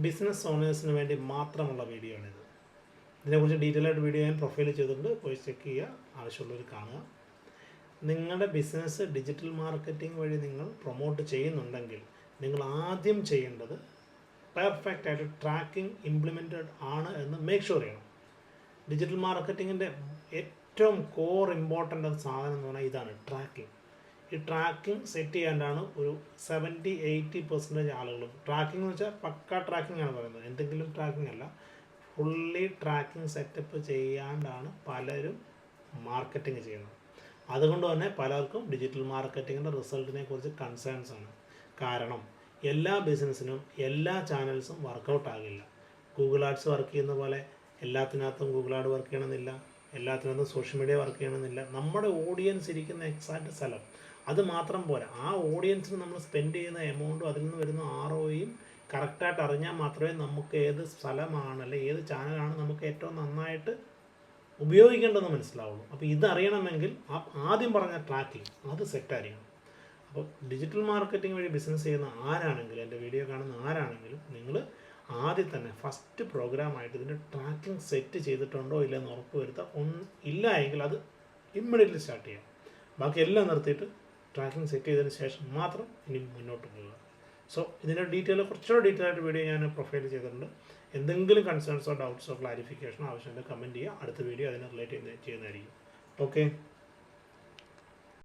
Business ഓണേഴ്സിന് വേണ്ടി മാത്രമുള്ള video ആണിത്. ഇതിനെക്കുറിച്ച് ഡീറ്റെയിൽ ആയിട്ട് വീഡിയോ ഞാൻ പ്രൊഫൈൽ ചെയ്തിട്ടുണ്ട്, പോയി ചെക്ക് ചെയ്യുക, ആവശ്യമുള്ളവർ കാണുക. നിങ്ങളുടെ ബിസിനസ് ഡിജിറ്റൽ മാർക്കറ്റിംഗ് വഴി നിങ്ങൾ പ്രൊമോട്ട് ചെയ്യുന്നുണ്ടെങ്കിൽ നിങ്ങൾ ആദ്യം ചെയ്യേണ്ടത് പെർഫെക്റ്റ് ആയിട്ട് ട്രാക്കിംഗ് ഇംപ്ലിമെൻറ്റഡ് ആണ് എന്ന് മേക്ക് ഷുവർ ചെയ്യണം. ഡിജിറ്റൽ മാർക്കറ്റിങ്ങിൻ്റെ ഏറ്റവും കോർ ഇമ്പോർട്ടൻ്റ് സാധനം എന്ന് പറഞ്ഞാൽ ഇതാണ് ട്രാക്കിംഗ്. ഈ ട്രാക്കിംഗ് സെറ്റ് ചെയ്യാണ്ടാണ് ഒരു 70-80% ആളുകളും, ട്രാക്കിംഗ് എന്ന് വെച്ചാൽ പക്ക ട്രാക്കിംഗ് ആണ് പറയുന്നത്, എന്തെങ്കിലും ട്രാക്കിംഗ് അല്ല, ഫുള്ളി ട്രാക്കിംഗ് സെറ്റപ്പ് ചെയ്യാണ്ടാണ് പലരും മാർക്കറ്റിംഗ് ചെയ്യുന്നത്. അതുകൊണ്ട് തന്നെ പലർക്കും ഡിജിറ്റൽ മാർക്കറ്റിങ്ങിൻ്റെ റിസൾട്ടിനെ കുറിച്ച് കൺസേൺസ് ആണ്. കാരണം എല്ലാ ബിസിനസ്സിനും എല്ലാ ചാനൽസും വർക്കൗട്ട് ആകില്ല. ഗൂഗിൾ ആഡ്സ് വർക്ക് ചെയ്യുന്ന പോലെ എല്ലാത്തിനകത്തും ഗൂഗിൾ ആഡ് വർക്ക് ചെയ്യണമെന്നില്ല, എല്ലാത്തിനകത്തും സോഷ്യൽ മീഡിയ വർക്ക് ചെയ്യണമെന്നില്ല. നമ്മുടെ ഓഡിയൻസ് ഇരിക്കുന്ന എക്സാക്റ്റ് സ്ഥലം അത് മാത്രം പോരാ, ആ ഓഡിയൻസിന് നമ്മൾ സ്പെൻഡ് ചെയ്യുന്ന എമൗണ്ടും അതിൽ നിന്ന് വരുന്ന ROIയും കറക്റ്റായിട്ട് അറിഞ്ഞാൽ മാത്രമേ നമുക്ക് ഏത് സ്ഥലമാണ് അല്ലെങ്കിൽ ഏത് ചാനലാണ് നമുക്ക് ഏറ്റവും നന്നായിട്ട് ഉപയോഗിക്കേണ്ടതെന്ന് മനസ്സിലാവുള്ളൂ. അപ്പോൾ ഇതറിയണമെങ്കിൽ ആദ്യം പറഞ്ഞ ട്രാക്കിംഗ് അത് സെറ്റായിരിക്കണം. അപ്പോൾ ഡിജിറ്റൽ മാർക്കറ്റിംഗ് വഴി ബിസിനസ് ചെയ്യുന്ന ആരാണെങ്കിലും, എൻ്റെ വീഡിയോ കാണുന്ന ആരാണെങ്കിലും, നിങ്ങൾ ആദ്യം തന്നെ ഫസ്റ്റ് പ്രോഗ്രാമായിട്ട് ഇതിൻ്റെ ട്രാക്കിംഗ് സെറ്റ് ചെയ്തിട്ടുണ്ടോ ഇല്ലെന്ന് ഉറപ്പ് വരുത്തുക. ഇല്ല എങ്കിൽ അത് ഇമ്മീഡിയറ്റ്ലി സ്റ്റാർട്ട് ചെയ്യാം. ബാക്കി എല്ലാം നിർത്തിയിട്ട് ട്രാക്കിംഗ് സെറ്റ് ചെയ്തതിന് ശേഷം മാത്രം ഇനി മുന്നോട്ട് പോകുക. സോ ഇതിൻ്റെ കുറച്ചുകൂടെ ഡീറ്റെയിൽ ആയിട്ട് വീഡിയോ ഞാൻ പ്രൊഫൈൽ ചെയ്തിട്ടുണ്ട്. എന്തെങ്കിലും കൺസേൺസോ ഡൗട്ട്സോ ക്ലാരിഫിക്കേഷനോ ആവശ്യമുണ്ടെങ്കിൽ കമൻറ്റ് ചെയ്യുക. അടുത്ത വീഡിയോ അതിനെ റിലേറ്റ് ചെയ്യുന്നതായിരിക്കും. ഓക്കെ.